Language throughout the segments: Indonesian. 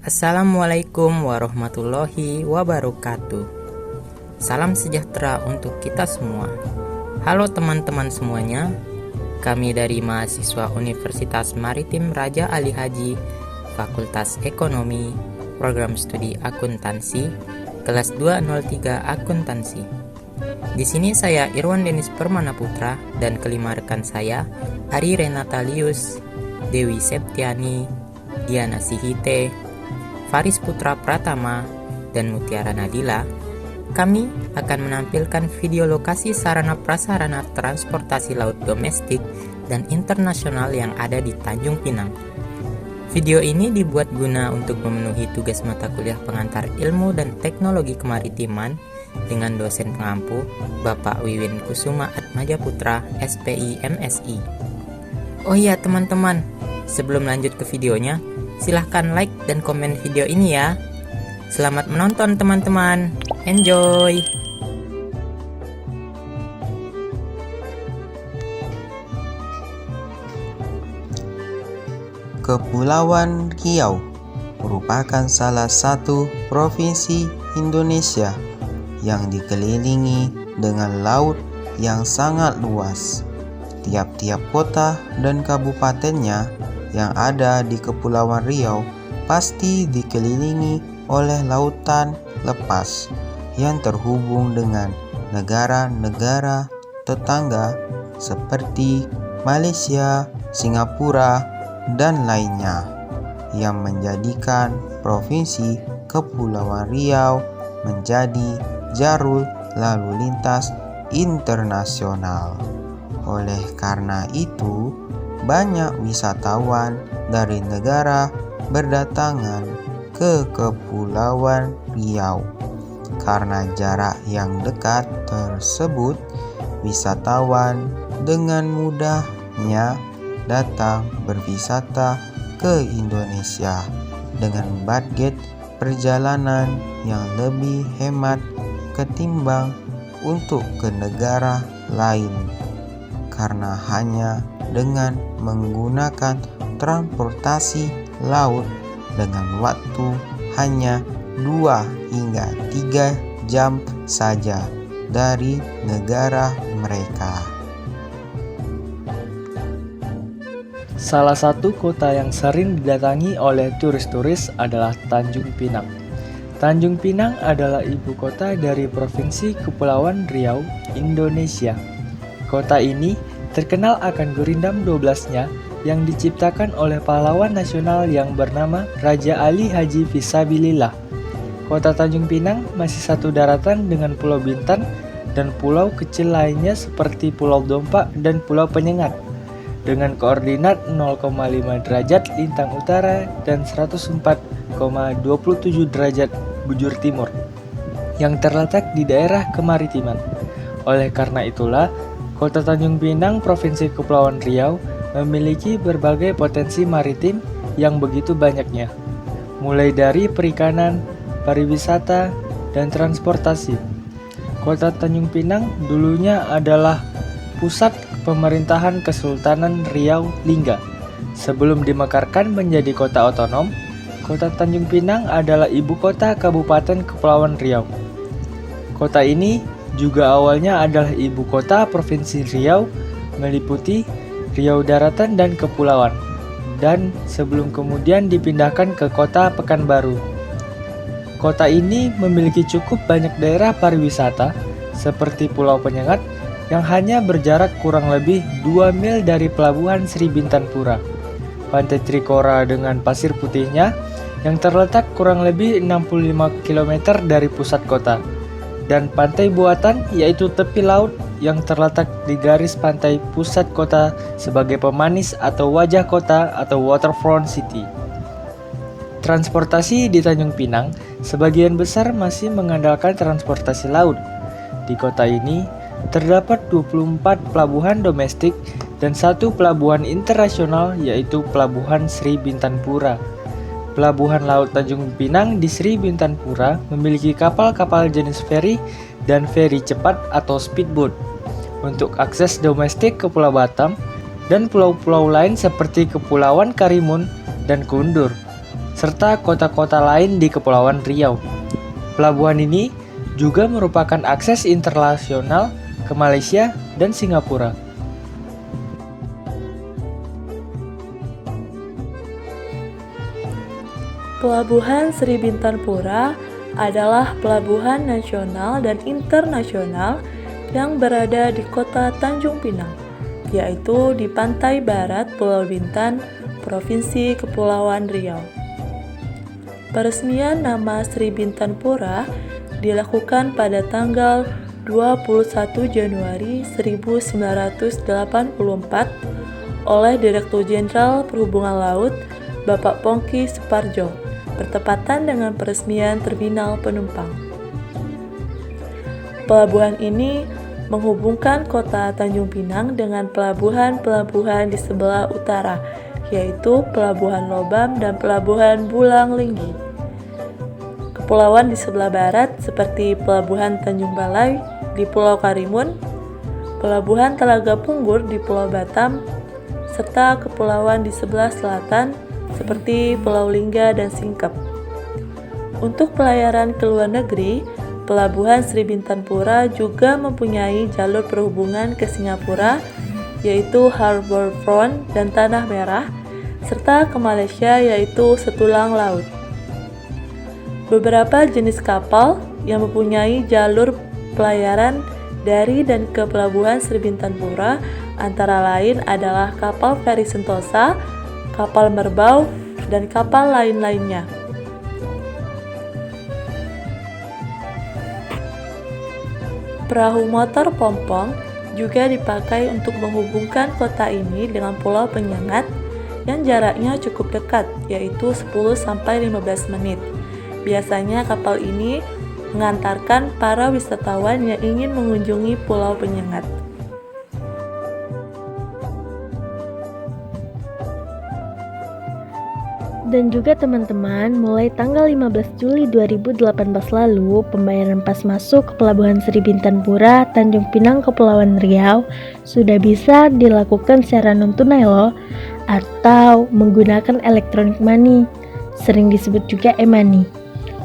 Assalamualaikum warahmatullahi wabarakatuh. Salam sejahtera untuk kita semua. Halo teman-teman semuanya. Kami dari mahasiswa Universitas Maritim Raja Ali Haji, Fakultas Ekonomi, Program Studi Akuntansi, kelas 203 Akuntansi. Di sini saya Irwan Denis Permana Putra dan kelima rekan saya Ari Renatalius, Dewi Septiani, Diana Sihite, Faris Putra Pratama, dan Mutiara Nadila. Kami akan menampilkan video lokasi sarana prasarana transportasi laut domestik dan internasional yang ada di Tanjung Pinang. Video ini dibuat guna untuk memenuhi tugas mata kuliah pengantar ilmu dan teknologi kemaritiman dengan dosen pengampu Bapak Wiwin Kusuma Atmaja Putra, SPI MSI. Oh iya teman-teman, sebelum lanjut ke videonya, silahkan like dan komen video ini ya. Selamat menonton teman-teman. Enjoy! Kepulauan Riau merupakan salah satu provinsi Indonesia yang dikelilingi dengan laut yang sangat luas. Tiap-tiap kota dan kabupatennya yang ada di Kepulauan Riau pasti dikelilingi oleh lautan lepas yang terhubung dengan negara-negara tetangga seperti Malaysia, Singapura, dan lainnya, yang menjadikan Provinsi Kepulauan Riau menjadi jalur lalu lintas internasional. Oleh karena itu, banyak wisatawan dari negara berdatangan ke Kepulauan Riau. Karena jarak yang dekat tersebut, wisatawan dengan mudahnya datang berwisata ke Indonesia dengan budget perjalanan yang lebih hemat ketimbang untuk ke negara lain, karena hanya dengan menggunakan transportasi laut dengan waktu hanya 2 hingga 3 jam saja dari negara mereka. Salah satu kota yang sering didatangi oleh turis-turis adalah Tanjung Pinang. Tanjung Pinang adalah ibu kota dari Provinsi Kepulauan Riau, Indonesia. Kota ini terkenal akan Gurindam 12-nya yang diciptakan oleh pahlawan nasional yang bernama Raja Ali Haji Fisabilillah. Kota Tanjung Pinang masih satu daratan dengan Pulau Bintan dan pulau kecil lainnya seperti Pulau Dompa dan Pulau Penyengat dengan koordinat 0,5 derajat lintang utara dan 104,27 derajat bujur timur yang terletak di daerah kemaritiman. Oleh karena itulah, Kota Tanjung Pinang, Provinsi Kepulauan Riau memiliki berbagai potensi maritim yang begitu banyaknya, mulai dari perikanan, pariwisata, dan transportasi. Kota Tanjung Pinang dulunya adalah pusat pemerintahan Kesultanan Riau Lingga. Sebelum dimekarkan menjadi kota otonom, Kota Tanjung Pinang adalah ibu kota Kabupaten Kepulauan Riau. Kota ini juga awalnya adalah ibu kota Provinsi Riau, meliputi Riau Daratan dan Kepulauan, dan sebelum kemudian dipindahkan ke kota Pekanbaru. Kota ini memiliki cukup banyak daerah pariwisata seperti Pulau Penyengat yang hanya berjarak kurang lebih 2 mil dari Pelabuhan Sri Bintanpura, Pantai Trikora dengan pasir putihnya yang terletak kurang lebih 65 km dari pusat kota, dan Pantai Buatan yaitu tepi laut yang terletak di garis pantai pusat kota sebagai pemanis atau wajah kota atau waterfront city. Transportasi di Tanjung Pinang sebagian besar masih mengandalkan transportasi laut. Di kota ini terdapat 24 pelabuhan domestik dan 1 pelabuhan internasional yaitu Pelabuhan Sri Bintanpura. Pelabuhan Laut Tanjung Pinang di Sri Bintanpura memiliki kapal-kapal jenis feri dan feri cepat atau speedboat untuk akses domestik ke Pulau Batam dan pulau-pulau lain seperti Kepulauan Karimun dan Kundur. serta kota-kota lain di Kepulauan Riau. Pelabuhan ini juga merupakan akses internasional ke Malaysia dan Singapura. Pelabuhan Sri Bintang adalah pelabuhan nasional dan internasional yang berada di kota Tanjung Pinang, yaitu di pantai barat Pulau Bintan, Provinsi Kepulauan Riau. Peresmian nama Sri Bintang dilakukan pada tanggal 21 Januari 1984 oleh Direktur Jenderal Perhubungan Laut Bapak Pongki Suparjo, bertepatan dengan peresmian terminal penumpang. Pelabuhan ini menghubungkan kota Tanjung Pinang dengan pelabuhan-pelabuhan di sebelah utara, yaitu Pelabuhan Lobam dan Pelabuhan Bulang Linggi. Kepulauan di sebelah barat seperti Pelabuhan Tanjung Balai di Pulau Karimun, Pelabuhan Telaga Punggur di Pulau Batam, serta kepulauan di sebelah selatan seperti Pulau Lingga dan Singkep. Untuk pelayaran ke luar negeri, Pelabuhan Sri Bintang juga mempunyai jalur perhubungan ke Singapura, yaitu Harbour Front dan Tanah Merah, serta ke Malaysia yaitu Setulang Laut. Beberapa jenis kapal yang mempunyai jalur pelayaran dari dan ke Pelabuhan Sri Bintang antara lain adalah kapal feri Sentosa, kapal Merbau, dan kapal lain-lainnya. Perahu motor pompong juga dipakai untuk menghubungkan kota ini dengan Pulau Penyengat yang jaraknya cukup dekat, yaitu 10-15 menit. Biasanya kapal ini mengantarkan para wisatawan yang ingin mengunjungi Pulau Penyengat. Dan juga teman-teman, mulai tanggal 15 Juli 2018 lalu, pembayaran pas masuk ke Pelabuhan Sri Bintang Tanjung Pinang, Kepulauan Riau sudah bisa dilakukan secara non-tunai loh, atau menggunakan electronic money, sering disebut juga e-money.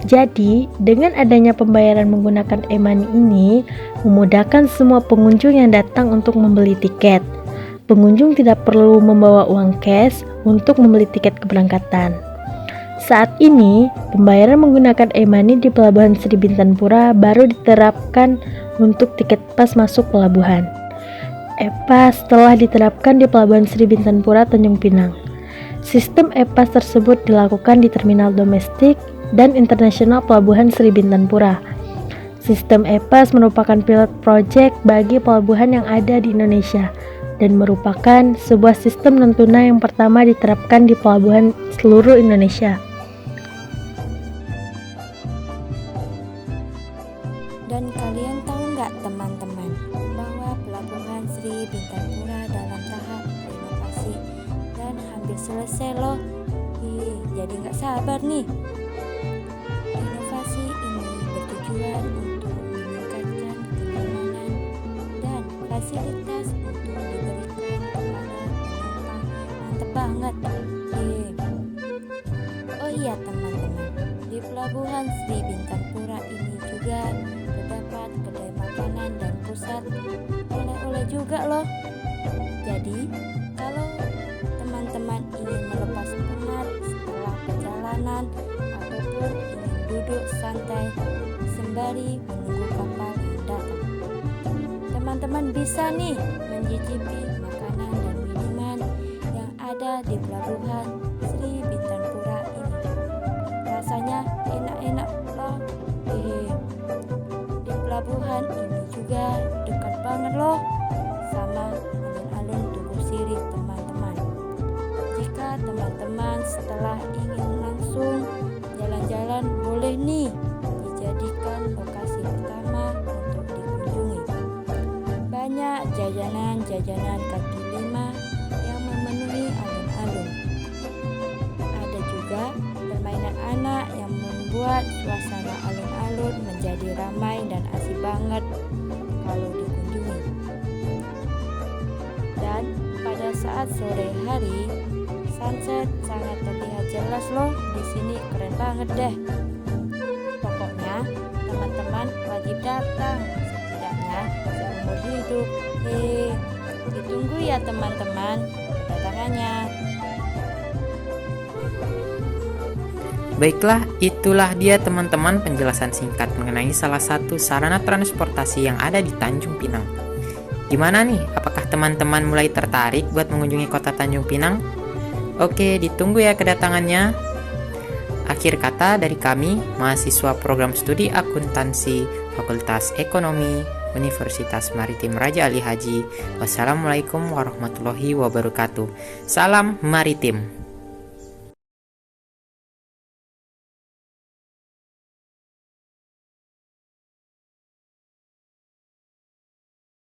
Jadi, dengan adanya pembayaran menggunakan e-money ini, memudahkan semua pengunjung yang datang untuk membeli tiket. Pengunjung tidak perlu membawa uang cash untuk membeli tiket keberangkatan. Saat ini, pembayaran menggunakan e-money di Pelabuhan Sri Bintang baru diterapkan untuk tiket pas masuk pelabuhan. E-Pass telah diterapkan di Pelabuhan Sri Bintang Tanjung Pinang. Sistem E-Pass tersebut dilakukan di terminal domestik dan internasional Pelabuhan Sri Bintang. Sistem E-Pass merupakan pilot project bagi pelabuhan yang ada di Indonesia dan merupakan sebuah sistem non-tunai yang pertama diterapkan di pelabuhan seluruh Indonesia. Dan kalian tahu nggak teman-teman bahwa Pelabuhan Sri Bintang dalam tahap renovasi dan hampir selesai loh. Jadi nggak sabar nih. Inovasi ini bertujuan untuk meningkatkan kenyamanan dan fasilitas untuk diberikan kepada penumpang. Mantep banget. Oh iya teman-teman, di Pelabuhan Sri Bintang ini juga terdapat kedai makanan dan pusat oleh-oleh juga loh. Jadi kalau teman-teman ingin melepas penat setelah perjalanan ataupun ingin duduk santai sembari menunggu kapal yang datang, teman-teman bisa nih mencicipi makanan dan minuman yang ada di Pelabuhan Sri Bintang ini. Rasanya enak-enak loh. Di pelabuhan ini juga dekat banget loh sama alun-alun Tugu Sirih teman-teman. Jika teman-teman setelah ingin langsung jalan-jalan, boleh nih dijadikan lokasi pertama untuk dikunjungi. Banyak jajanan-jajanan kaki lima yang memenuhi alun-alun. Ada juga permainan anak yang membuat suasana alun-alun menjadi ramai dan asik banget kalau dikunjungi. Dan pada saat sore hari, sunset sangat terlihat jelas loh. Di sini keren banget deh. Pokoknya teman-teman wajib datang, setidaknya seumur hidup. Ditunggu ya teman-teman kedatangannya. Baiklah, itulah dia teman-teman penjelasan singkat mengenai salah satu sarana transportasi yang ada di Tanjung Pinang. Gimana nih? Apakah teman-teman mulai tertarik buat mengunjungi kota Tanjung Pinang? Oke, ditunggu ya kedatangannya. Akhir kata dari kami, mahasiswa program studi akuntansi Fakultas Ekonomi Universitas Maritim Raja Ali Haji. Wassalamualaikum warahmatullahi wabarakatuh. Salam maritim.